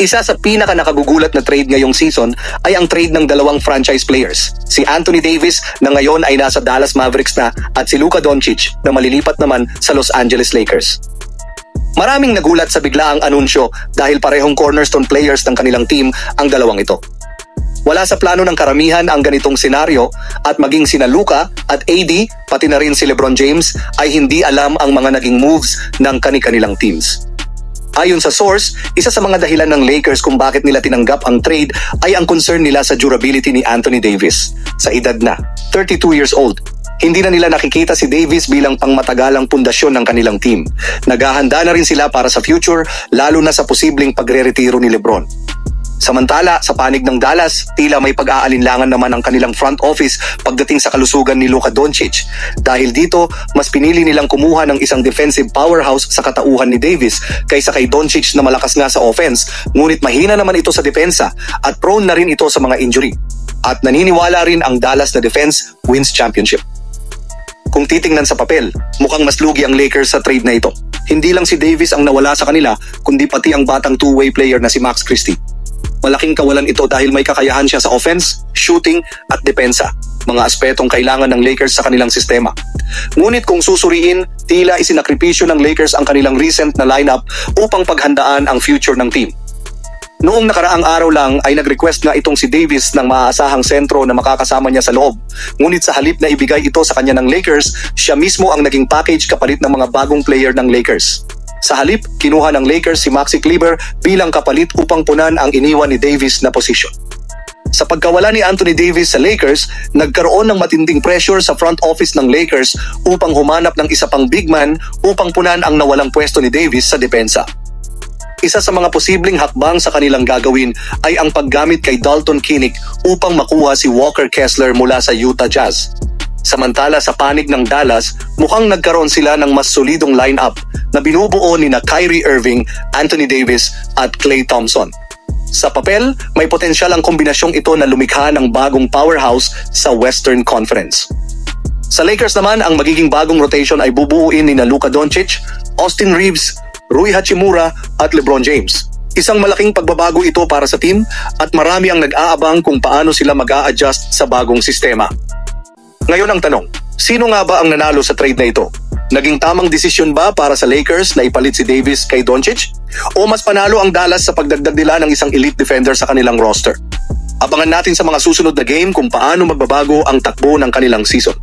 Isa sa pinaka nakagugulat na trade ngayong season ay ang trade ng dalawang franchise players. Si Anthony Davis na ngayon ay nasa Dallas Mavericks na at si Luka Doncic na malilipat naman sa Los Angeles Lakers. Maraming nagulat sa biglaang anunsyo dahil parehong cornerstone players ng kanilang team ang dalawang ito. Wala sa plano ng karamihan ang ganitong senaryo at maging sina Luka at AD pati na rin si LeBron James ay hindi alam ang mga naging moves ng kani-kanilang teams. Ayon sa source, isa sa mga dahilan ng Lakers kung bakit nila tinanggap ang trade ay ang concern nila sa durability ni Anthony Davis. Sa edad na 32 years old, hindi na nila nakikita si Davis bilang pangmatagalang pundasyon ng kanilang team. Naghahanda na rin sila para sa future, lalo na sa posibleng pagre-retiro ni LeBron. Samantala, sa panig ng Dallas, tila may pag-aalinlangan naman ang kanilang front office pagdating sa kalusugan ni Luka Doncic. Dahil dito, mas pinili nilang kumuha ng isang defensive powerhouse sa katauhan ni Davis kaysa kay Doncic na malakas nga sa offense, ngunit mahina naman ito sa depensa at prone na rin ito sa mga injury. At naniniwala rin ang Dallas na defense wins championship. Kung titingnan sa papel, mukhang mas lugi ang Lakers sa trade na ito. Hindi lang si Davis ang nawala sa kanila, kundi pati ang batang two-way player na si Max Christie. Malaking kawalan ito dahil may kakayahan siya sa offense, shooting at depensa, mga aspetong kailangan ng Lakers sa kanilang sistema. Ngunit kung susuriin, tila isinakripisyo ng Lakers ang kanilang recent na lineup upang paghandaan ang future ng team. Noong nakaraang araw lang ay nag-request nga itong si Davis ng maaasahang sentro na makakasama niya sa loob. Ngunit sa halip na ibigay ito sa kanya ng Lakers, siya mismo ang naging package kapalit ng mga bagong player ng Lakers. Sa halip, kinuha ng Lakers si Maxi Kleber bilang kapalit upang punan ang iniwan ni Davis na posisyon. Sa pagkawala ni Anthony Davis sa Lakers, nagkaroon ng matinding pressure sa front office ng Lakers upang humanap ng isa pang big man upang punan ang nawalang pwesto ni Davis sa depensa. Isa sa mga posibleng hakbang sa kanilang gagawin ay ang paggamit kay Dalton Kinnick upang makuha si Walker Kessler mula sa Utah Jazz. Samantala sa panig ng Dallas, mukhang nagkaroon sila ng mas solidong lineup na binubuo ni Kyrie Irving, Anthony Davis at Klay Thompson. Sa papel, may potensyal ang kombinasyong ito na lumikha ng bagong powerhouse sa Western Conference. Sa Lakers naman, ang magiging bagong rotation ay bubuuin ni Luka Doncic, Austin Reeves, Rui Hachimura at LeBron James. Isang malaking pagbabago ito para sa team at marami ang nag-aabang kung paano sila mag-a-adjust sa bagong sistema. Ngayon ang tanong, sino nga ba ang nanalo sa trade na ito? Naging tamang desisyon ba para sa Lakers na ipalit si Davis kay Doncic? O mas panalo ang Dallas sa pagdagdag nila ng isang elite defender sa kanilang roster? Abangan natin sa mga susunod na game kung paano magbabago ang takbo ng kanilang season.